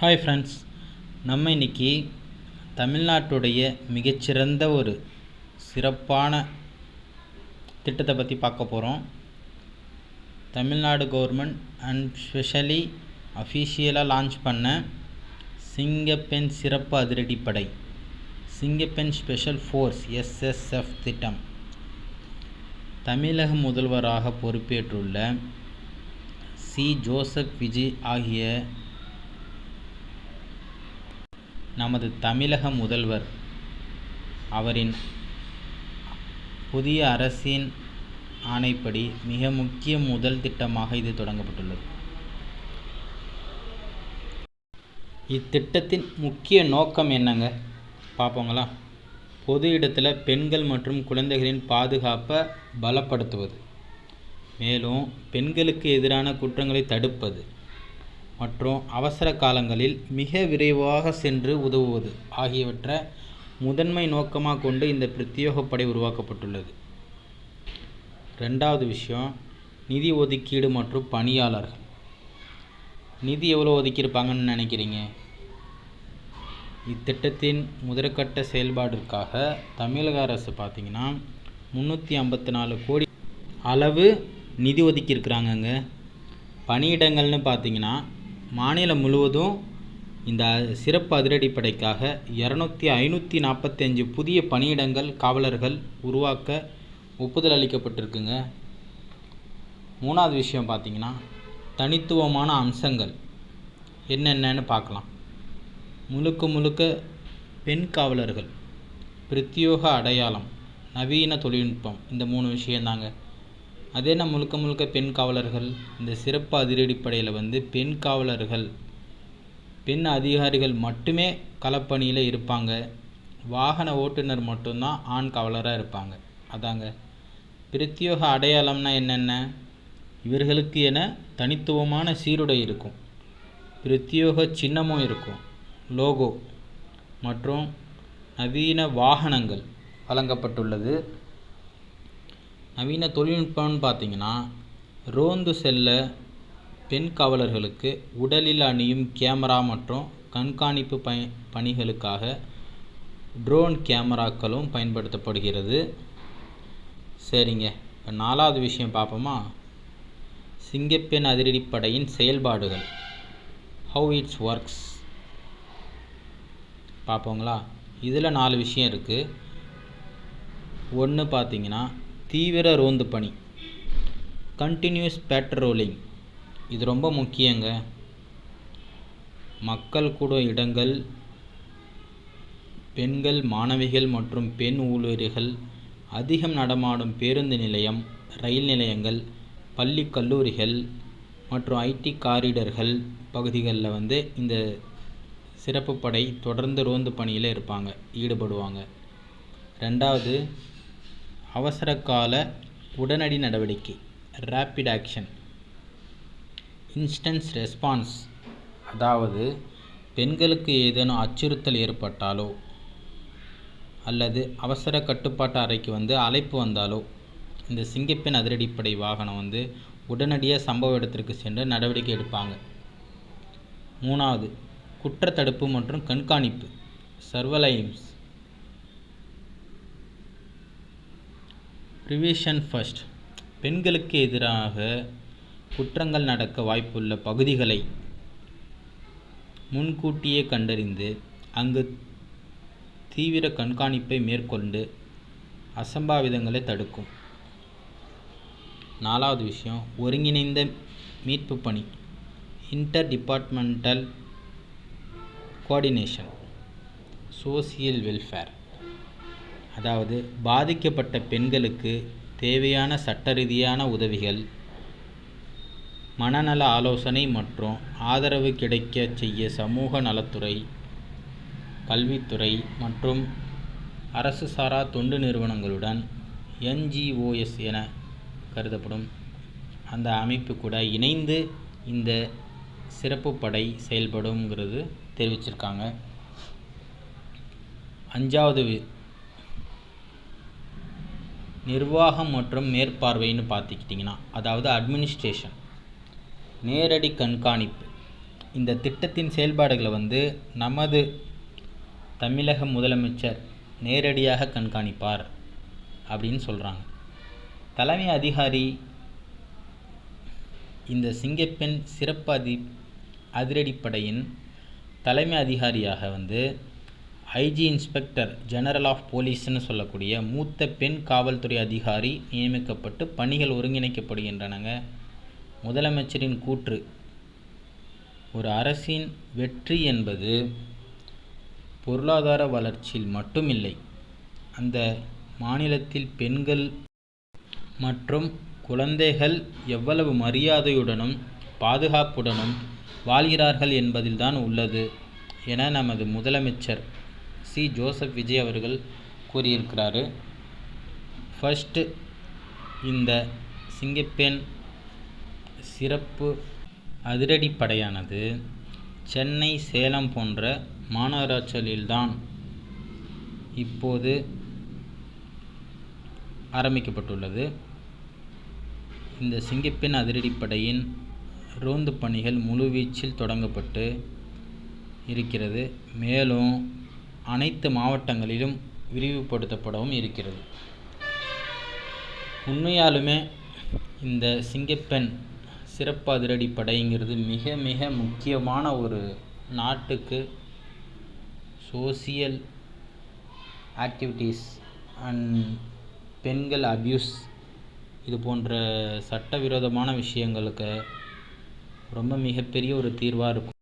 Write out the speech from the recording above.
Hi friends, நம்ம இன்றைக்கி தமிழ்நாட்டுடைய மிகச்சிறந்த ஒரு சிறப்பான திட்டத்தை பற்றி பார்க்க போகிறோம். தமிழ்நாடு கவர்மெண்ட் அண்ட் ஸ்பெஷலி அஃபீஷியலாக லான்ச் பண்ண சிங்கப்பெண் சிறப்பு அதிரடிப்படை சிங்கப்பெண் ஸ்பெஷல் ஃபோர்ஸ் SSF திட்டம். தமிழக முதல்வராக பொறுப்பேற்றுள்ள ஜோசப் விஜய் ஆகிய நமது தமிழக முதல்வர் அவரின் புதிய அரசின் ஆணைப்படி மிக முக்கிய முதல் திட்டமாக இது தொடங்கப்பட்டுள்ளது. இத்திட்டத்தின் முக்கிய நோக்கம் என்னங்க பார்ப்போங்களா? பொது இடத்துல பெண்கள் மற்றும் குழந்தைகளின் பாதுகாப்பை பலப்படுத்துவது, மேலும் பெண்களுக்கு எதிரான குற்றங்களை தடுப்பது மற்றும் அவசர காலங்களில் மிக விரைவாக சென்று உதவுவது ஆகியவற்றை முதன்மை நோக்கமாக கொண்டு இந்த பிரத்யேகப்படை உருவாக்கப்பட்டுள்ளது. ரெண்டாவது விஷயம், நிதி ஒதுக்கீடு மற்றும் பணியாளர்கள். நிதி எவ்வளோ ஒதுக்கியிருப்பாங்கன்னு நினைக்கிறீங்க? இத்திட்டத்தின் முதற்கட்ட செயல்பாட்டிற்காக தமிழக அரசு பார்த்திங்கன்னா 354 கோடி அளவு நிதி ஒதுக்கியிருக்கிறாங்கங்க. பணியிடங்கள்னு பார்த்திங்கன்னா மாநிலம் முழுவதும் இந்த சிறப்பு அதிரடிப்படைக்காக 545 புதிய பணியிடங்கள் காவலர்கள் உருவாக்க ஒப்புதல் அளிக்கப்பட்டிருக்குங்க. மூணாவது விஷயம் பார்த்திங்கன்னா தனித்துவமான அம்சங்கள் என்னென்னு பார்க்கலாம். முழுக்க பெண் காவலர்கள், பிரத்யேக அடையாளம், நவீன தொழில்நுட்பம், இந்த 3 விஷயந்தாங்க. அதே நான் முழுக்க பெண் காவலர்கள். இந்த சிறப்பு அதிரடிப்படையில் பெண் காவலர்கள், பெண் அதிகாரிகள் மட்டுமே களப்பணியில் இருப்பாங்க. வாகன ஓட்டுநர் மட்டும்தான் ஆண் காவலராக இருப்பாங்க. அதாங்க பிரத்யேக அடையாளம்னா என்னென்ன? இவர்களுக்கு என தனித்துவமான சீருடை இருக்கும், பிரத்யேக சின்னமும் இருக்கும், லோகோ மற்றும் நவீன வாகனங்கள் வழங்கப்பட்டுள்ளது. நவீன தொழில்நுட்பம்னு பார்த்திங்கன்னா ரோந்து செல்ல பெண் காவலர்களுக்கு உடலில் அணியும் கேமரா மற்றும் கண்காணிப்பு பணிகளுக்காக ட்ரோன் கேமராக்களும் பயன்படுத்தப்படுகிறது. சரிங்க, இப்போ 4வது விஷயம் பார்ப்போமா? சிங்கப்பெண் அதிரடிப்படையின் செயல்பாடுகள், ஹவு இட்ஸ் ஒர்க்ஸ் பார்ப்போங்களா? இதில் 4 விஷயம் இருக்குது. ஒன்று பார்த்திங்கன்னா தீவிர ரோந்து பணி, கண்டினியூஸ் பேட்ரோலிங். இது ரொம்ப முக்கியங்க. மக்கள் கூடும் இடங்கள், பெண்கள், மாணவிகள் மற்றும் பெண் ஊழியர்கள் அதிகம் நடமாடும் பேருந்து நிலையம், ரயில் நிலையங்கள், பள்ளி கல்லூரிகள் மற்றும் IT காரிடர்கள் பகுதிகளில் இந்த சிறப்பு படை தொடர்ந்து ரோந்து பணியில் ஈடுபடுவாங்க. ரெண்டாவது, அவசர கால உடனடி நடவடிக்கை, ரேப்பிட் ஆக்ஷன், இன்ஸ்டன்ஸ் ரெஸ்பான்ஸ். அதாவது பெண்களுக்கு ஏதேனும் அச்சுறுத்தல் ஏற்பட்டாலோ அல்லது அவசர கட்டுப்பாட்டு அறைக்கு அழைப்பு வந்தாலோ இந்த சிங்கப்பெண் அதிரடிப்படை வாகனம் உடனடியாக சம்பவ இடத்திற்கு சென்று நடவடிக்கை எடுப்பாங்க. மூணாவது, குற்றத்தடுப்பு மற்றும் கண்காணிப்பு, சர்வலைன்ஸ். Prevention first. பெண்களுக்கு எதிராக குற்றங்கள் நடக்க வாய்ப்புள்ள பகுதிகளை முன்கூட்டியே கண்டறிந்து அங்கு தீவிர கண்காணிப்பை மேற்கொண்டு அசம்பாவிதங்களை தடுக்கும். 4வது விஷயம், ஒருங்கிணைந்த மீட்பு பணி, inter departmental coordination, social welfare. அதாவது பாதிக்கப்பட்ட பெண்களுக்கு தேவையான சட்ட ரீதியான உதவிகள், மனநல ஆலோசனை மற்றும் ஆதரவு கிடைக்க செய்ய சமூக நலத்துறை, கல்வித்துறை மற்றும் அரசு சாரா தொண்டு நிறுவனங்களுடன் NGOs என கருதப்படும் அந்த அமைப்பு கூட இணைந்து இந்த சிறப்பு படை செயல்படுங்கிறது தெரிவிச்சிருக்காங்க. 5வது, நிர்வாகம் மற்றும் மேற்பார்வைன்னு பார்த்துக்கிட்டிங்கன்னா, அதாவது அட்மினிஸ்ட்ரேஷன், நேரடி கண்காணிப்பு, இந்த திட்டத்தின் செயல்பாடுகளை நமது தமிழக முதலமைச்சர் நேரடியாக கண்காணிப்பார் அப்படின்னு சொல்கிறாங்க. தலைமை அதிகாரி இந்த சிங்கப்பெண் சிறப்பு அதிரடிப்படையின் தலைமை அதிகாரியாக ஐஜி இன்ஸ்பெக்டர் ஜெனரல் ஆஃப் போலீஸ்னு சொல்லக்கூடிய மூத்த பெண் காவல்துறை அதிகாரி நியமிக்கப்பட்டு பணிகள் ஒருங்கிணைக்கப்படுகின்றனங்க. முதலமைச்சரின் கூற்று: ஒரு அரசின் வெற்றி என்பது பொருளாதார வளர்ச்சியில் மட்டுமில்லை, அந்த மாநிலத்தில் பெண்கள் மற்றும் குழந்தைகள் எவ்வளவு மரியாதையுடனும் பாதுகாப்புடனும் வாழ்கிறார்கள் என்பதில்தான் உள்ளது என நமது முதலமைச்சர் சி. ஜோசப் விஜய் அவர்கள் கூறியிருக்கிறாரு. ஃபர்ஸ்ட், இந்த சிங்கப்பெண் சிறப்பு அதிரடிப்படையானது சென்னை, சேலம் போன்ற மாநகராட்சிகளில்தான் இப்போது ஆரம்பிக்கப்பட்டுள்ளது. இந்த சிங்கப்பெண் அதிரடிப்படையின் ரோந்து பணிகள் முழுவீச்சில் தொடங்கப்பட்டு இருக்கிறது. மேலும் அனைத்து மாவட்டங்களிலும் விரிவுபடுத்தப்படவும் இருக்கிறது. உண்மையாலுமே இந்த சிங்கப்பெண் சிறப்பு அதிரடிப்படைங்கிறது மிக மிக முக்கியமான ஒரு நாட்டுக்கு சோசியல் ஆக்டிவிட்டீஸ் அண்ட் பெண்கள் அப்யூஸ் இது போன்ற சட்டவிரோதமான விஷயங்களுக்கு ரொம்ப மிகப்பெரிய ஒரு தீர்வாக இருக்கும்.